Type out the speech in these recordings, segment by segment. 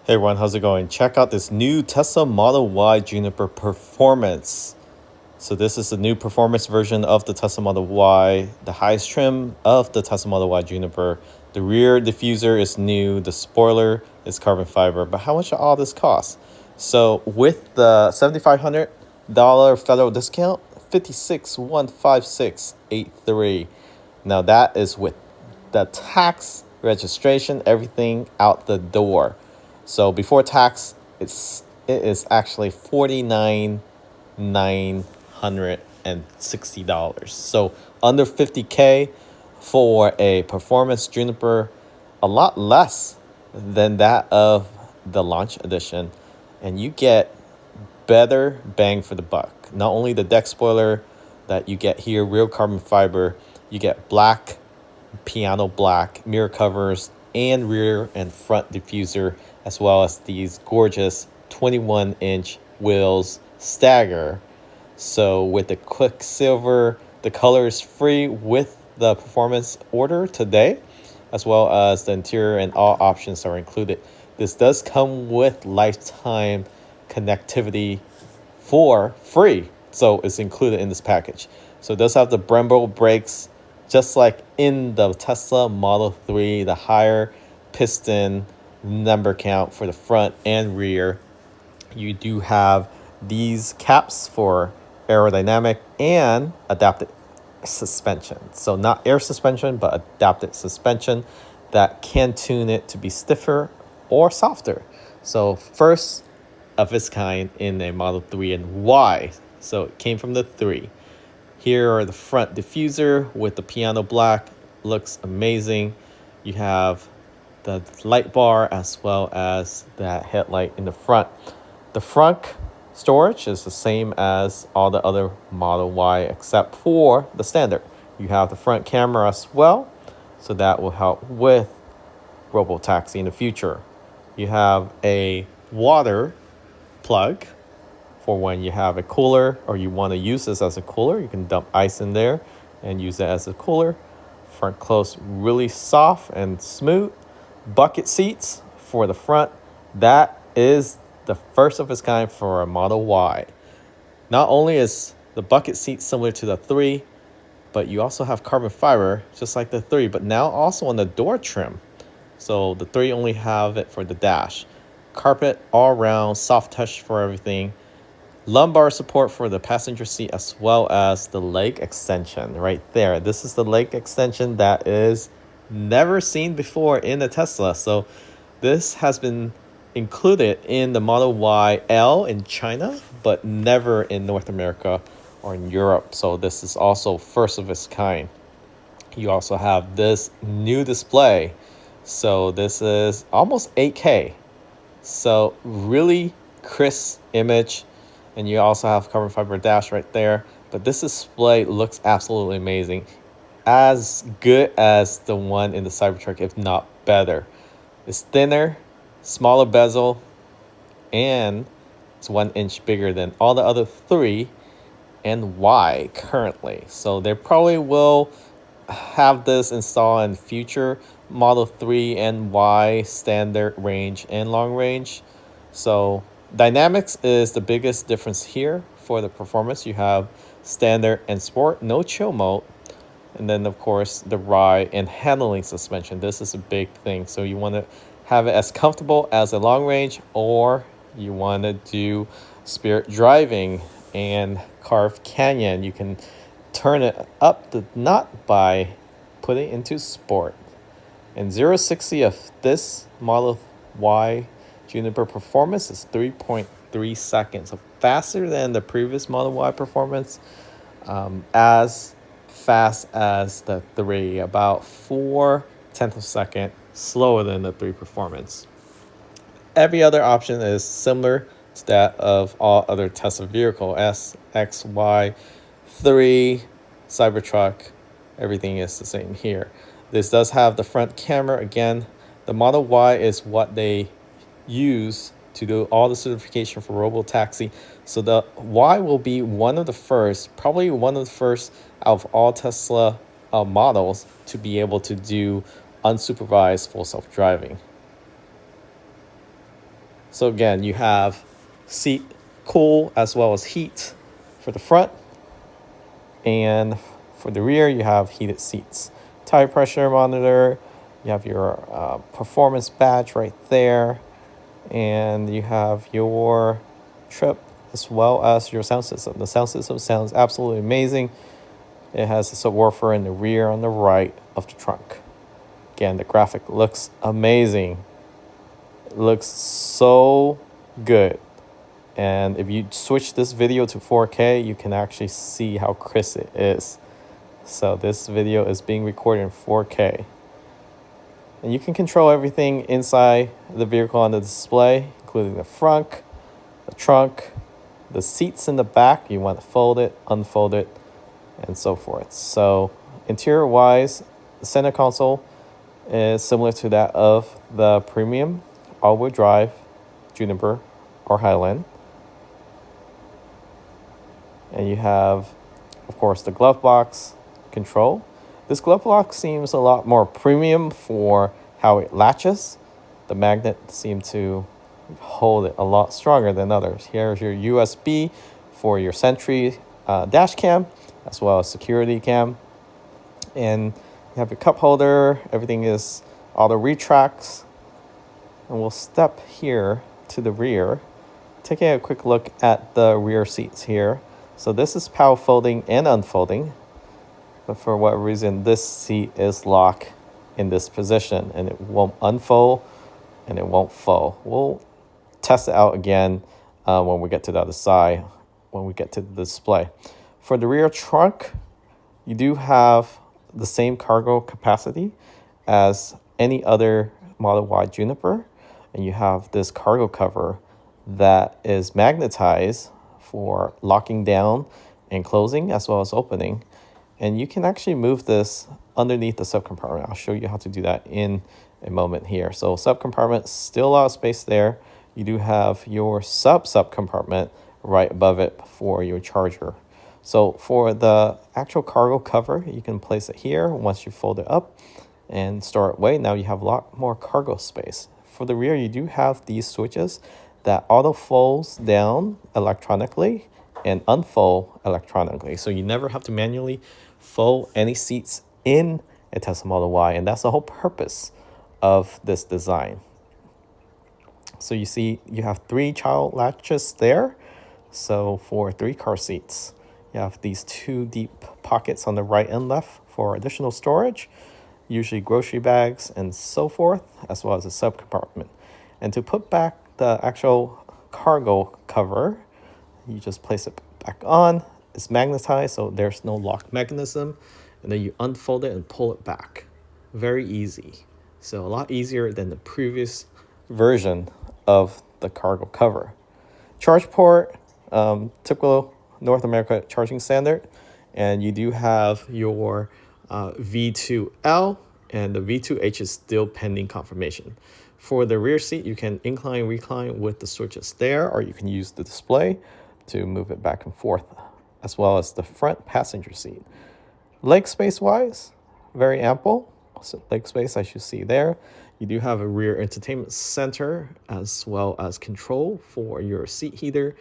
Hey everyone, how's it going? Check out this new Tesla Model Y Juniper Performance. So this is the new performance version of the Tesla Model Y, the highest trim of the Tesla Model Y Juniper. The rear diffuser is new, the spoiler is carbon fiber, but how much all this cost? So with the $7,500 federal discount, 56,156.83. Now that is with the tax, registration, everything out the door. So before tax, it is actually $49,960. So under 50K for a performance Juniper, a lot less than that of the launch edition, and you get better bang for the buck. Not only the deck spoiler that you get here, real carbon fiber, you get black, piano black mirror covers and rear and front diffuser, as well as these gorgeous 21-inch wheels stagger. So with the Quicksilver, the color is free with the performance order today, as well as the interior and all options are included. This does come with lifetime connectivity for free, so it's included in this package. So it does have the Brembo brakes, just like in the Tesla Model 3, the higher piston number count for the front and rear. You do have these caps for aerodynamic and adaptive suspension. So not air suspension, but adaptive suspension that can tune it to be stiffer or softer. So first of its kind in a Model 3 and Y. So it came from the 3. Here are the front diffuser with the piano black. Looks amazing. You have the light bar as well as that headlight in the front. The front storage is the same as all the other Model Y except for the standard. You have the front camera as well, so that will help with robotaxi in the future. You have a water plug for when you have a cooler or you want to use this as a cooler. You can dump ice in there and use it as a cooler. Front close really soft and smooth. Bucket seats for the front. That is the first of its kind for a Model Y. Not only is the bucket seat similar to the 3, but you also have carbon fiber just like the 3, but now also on the door trim. So the 3 only have it for the dash. Carpet all around, soft touch for everything. Lumbar support for the passenger seat as well as the leg extension right there. This is the leg extension that is never seen before in a Tesla. So this has been included in the Model Y L in China, but never in North America or in Europe. So this is also first of its kind. You also have this new display. So this is almost 8K. So really crisp image. And you also have carbon fiber dash right there. But this display looks absolutely amazing. As good as the one in the Cybertruck, if not better. It's thinner, smaller bezel, and it's 1 inch bigger than all the other 3 and Y currently. So they probably will have this installed in future Model 3 and Y standard range and long range. So dynamics is the biggest difference here for the performance. You have standard and sport, no chill mode. And then, of course, the ride and handling suspension. This is a big thing. So you want to have it as comfortable as a long range, or you want to do spirit driving and carve canyon. You can turn it up the nut by putting it into sport. And 0-60 of this Model Y Juniper performance is 3.3 seconds, so faster than the previous Model Y performance, as fast as the 3, about 4/10 of a second slower than the 3 performance. Every other option is similar to that of all other Tesla vehicle, S, X, Y, 3, Cybertruck. Everything is the same here. This does have the front camera. Again, the Model Y is what they use to do all the certification for robotaxi. So the Y will be one of the first, probably one of the first out of all Tesla models to be able to do unsupervised full self-driving. So again, you have seat cool as well as heat for the front, and for the rear you have heated seats, tire pressure monitor, you have your performance badge right there, and you have your trip as well as your sound system. The sound system sounds absolutely amazing. It has a subwoofer in the rear on the right of the trunk. Again, the graphic looks amazing. It looks so good. And if you switch this video to 4K, you can actually see how crisp it is. So this video is being recorded in 4K. And you can control everything inside the vehicle on the display, including the front, the trunk, the seats in the back. You want to fold it, unfold it, and so forth. So interior-wise, the center console is similar to that of the premium all-wheel drive Juniper or Highland. And you have, of course, the glove box control. This glove box seems a lot more premium for how it latches. The magnet seems to hold it a lot stronger than others. Here's your USB for your Sentry dash cam, as well as security cam. And you have your cup holder. Everything is auto retracts. And we'll step here to the rear, taking a quick look at the rear seats here. So this is power folding and unfolding, but for what reason this seat is locked in this position and it won't unfold and it won't fold. We'll test it out again when we get to the other side, when we get to the display. For the rear trunk, you do have the same cargo capacity as any other Model Y Juniper, and you have this cargo cover that is magnetized for locking down and closing as well as opening. And you can actually move this underneath the subcompartment. I'll show you how to do that in a moment here. So subcompartment, still a lot of space there. You do have your subcompartment right above it for your charger. So for the actual cargo cover, you can place it here once you fold it up and store it away. Now you have a lot more cargo space. For the rear, you do have these switches that auto folds down electronically and unfold electronically. So you never have to manually fold any seats in a Tesla Model Y, and that's the whole purpose of this design. So you see you have 3 child latches there. So for 3 car seats, you have these 2 deep pockets on the right and left for additional storage, usually grocery bags and so forth, as well as a subcompartment. And to put back the actual cargo cover, you just place it back on. It's magnetized, so there's no lock mechanism. And then you unfold it and pull it back. Very easy. So a lot easier than the previous version of the cargo cover. Charge port, typical North America charging standard. And you do have your V2L, and the V2H is still pending confirmation. For the rear seat, you can incline, recline with the switches there, or you can use the display to move it back and forth, as well as the front passenger seat. Leg space wise, very ample. So leg space, as you see there. You do have a rear entertainment center, as well as control for your seat heater,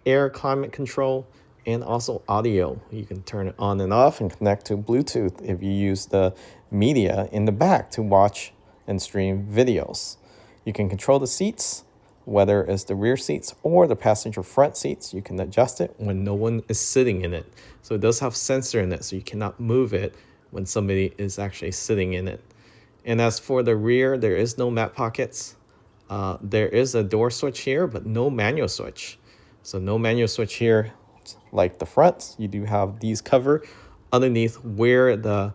air climate control, and also audio. You can turn it on and off and connect to Bluetooth if you use the media in the back to watch and stream videos. You can control the seats, whether it's the rear seats or the passenger front seats. You can adjust it when no one is sitting in it. So it does have sensor in it, so you cannot move it when somebody is actually sitting in it. And as for the rear, there is no map pockets. There is a door switch here, but no manual switch. So no manual switch here like the front. You do have these cover underneath where the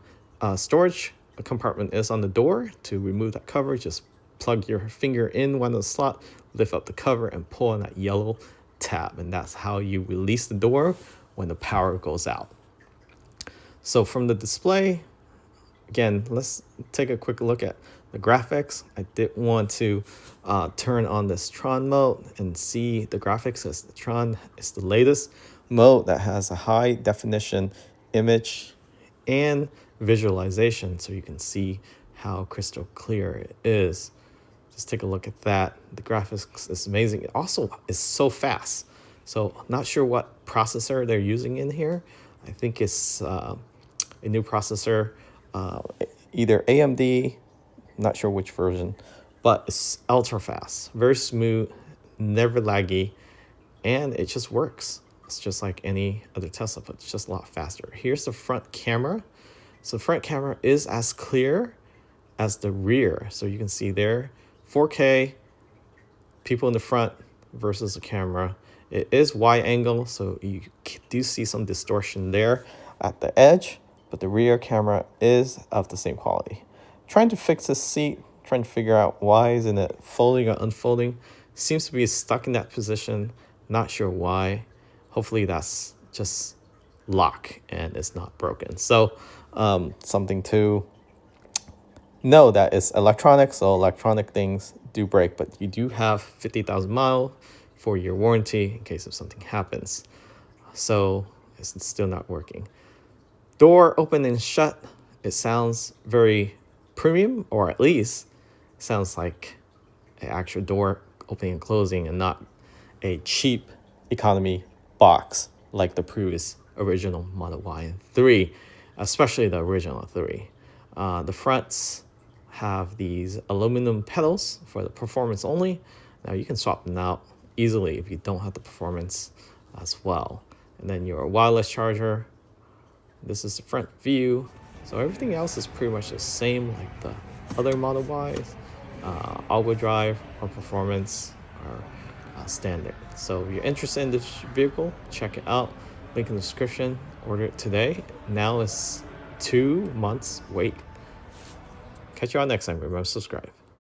storage compartment is on the door. To remove that cover, just plug your finger in one of the slot, lift up the cover, and pull on that yellow tab. And that's how you release the door when the power goes out. So from the display, again, let's take a quick look at the graphics. I did want to turn on this Tron mode and see the graphics, as the Tron is the latest mode that has a high definition image and visualization, so you can see how crystal clear it is. Just take a look at that. The graphics is amazing. It also is so fast. So not sure what processor they're using in here. I think it's a new processor, either AMD, not sure which version, but it's ultra fast, very smooth, never laggy, and it just works. It's just like any other Tesla, but it's just a lot faster. Here's the front camera. So the front camera is as clear as the rear. So you can see there, 4K, people in the front versus the camera. It is wide angle, so you do see some distortion there at the edge, but the rear camera is of the same quality. Trying to fix this seat, trying to figure out why isn't it folding or unfolding. Seems to be stuck in that position, not sure why. Hopefully that's just lock and it's not broken. So something to know that it's electronic, so electronic things do break, but you do have 50,000 mile 4-year warranty in case if something happens. So it's still not working. Door open and shut, it sounds very premium, or at least sounds like an actual door opening and closing and not a cheap economy box like the previous original Model Y and 3, especially the original 3. The fronts have these aluminum pedals for the performance only. Now you can swap them out easily if you don't have the performance as well. And then your wireless charger. This is the front view. So everything else is pretty much the same like the other Model Ys. All-wheel drive or performance are standard. So if you're interested in this vehicle, check it out. Link in the description. Order it today. Now it's 2 months wait. Catch you all next time. Remember to subscribe.